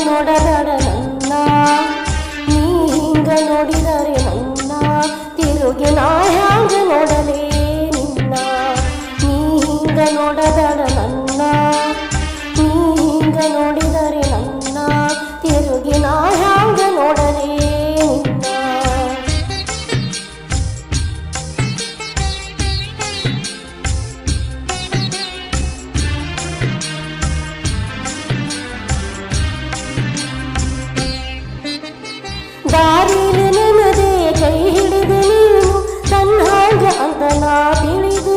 ನೋಡದಡ ನನ್ನ ನೀ ಹಿಂಗ ನೋಡಿದರೆ ನನ್ನ ತಿರುಗಿ ನಾ ಹ್ಯಾಂಗ ನೋಡಲೇ ನಿನ್ನ ನೀ ಹಿಂಗ ನೋಡದಡ ನನ್ನ ನೀ ಹಿಂಗ ನೋಡಿದರೆ ನನ್ನ ತಿರುಗಿ ನಾ ಹ್ಯಾಂಗ ನೋಡಲೇ ನಿನ್ನ ದಾರಿಲಿ ನಿನ್ನದೇ ಕೈ ಹಿಡಿದು ನೀನು ತನ್ನಾಗ ಅಂತ ನಾ ತಿಳಿದು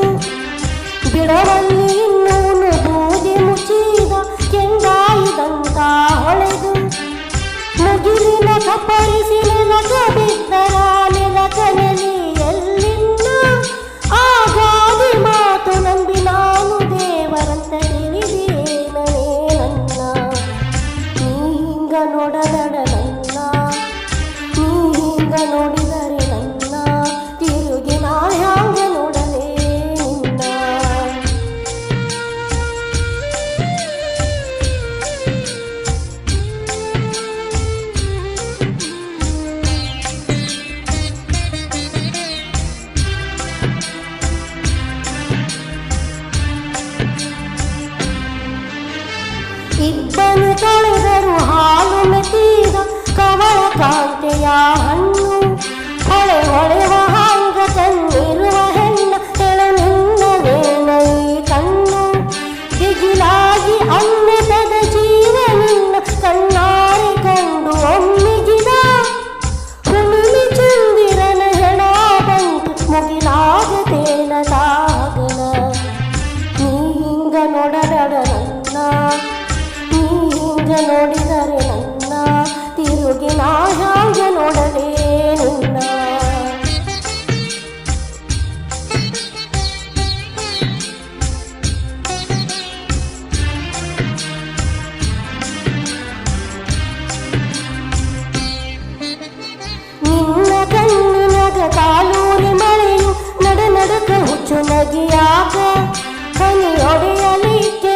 ಬಿಡವಲ್ಲಿ ಇನ್ನೂನು ಬೂದಿ ಮುಚ್ಚಿದ ಕೆಂಡಾಯಿದಂತ ಹೊಳೆದು ಮುಗಿಲಿನ ಕಪ್ಪರಿಸಿ ನೆಲಕ ಬಿದ್ದರ ನೆಲಕ ನೆಲೆಯಲ್ಲಿನ್ನ ಆಗಾದಿ ಮಾತು ನಂಬಿ ನಾನು ದೇವರಂತ ತಿಳಿದೇನೇ ನನ್ನ ನೀ ಹಿಂಗ ನೋಡದಡ ನೋಡಿದರೆ ನನ್ನ ತಿರುಗಿ ನಾ ಹ್ಯಾಂಗ ನೋಡಲೇ ನಿನ್ನ ಇಬ್ಬರು ತೊಳೆದರು ಹಾಲು ಮೆತ್ತಿದ ಕವಳ ಕಾಂತೆಯ ಹಣ್ಣು ಹೊಳೆ ಹೊಳೆವ ಹಾಂಗ ಕಣ್ಣಿರುವ ಹೆಣ್ಣ ಕೆಳನಿಂದವೇನ ಈ ಕಣ್ಣು ದಿಗಿಲಾಗಿ ಅನ್ನದ ಜೀವನಿನ್ನ ಕಣ್ಣಾರಿ ಕಂಡು ಒಮ್ಮಿಗಿದ ಹುಣ್ಣಿಮೆ ಚಂದಿರನ ಹೆಣ ಬಂತು ಮುಗಿಲಾಗ ತೇಲದಾಗನ ನೀ ಹಿಂಗ ನೋಡದಡ ನನ್ನ ನೀ ಹಿಂಗ ನೋಡಿದರೆ ನನ್ನ ತಿರುಗಿ ನಾ ಹ್ಯಾಂಗ ನೋಡಲೇ ನಿನ್ನ ನಿನ್ನ ಕಣ್ಣಿನಗ ಕಾಲೂರಿ ಮಳೆಯು ನಡನಡಕ ಹುಚ್ಚು ನಗಿಯಾಗ ಹನಿ ಒಡೆಯಲಿಕ್ಕೆ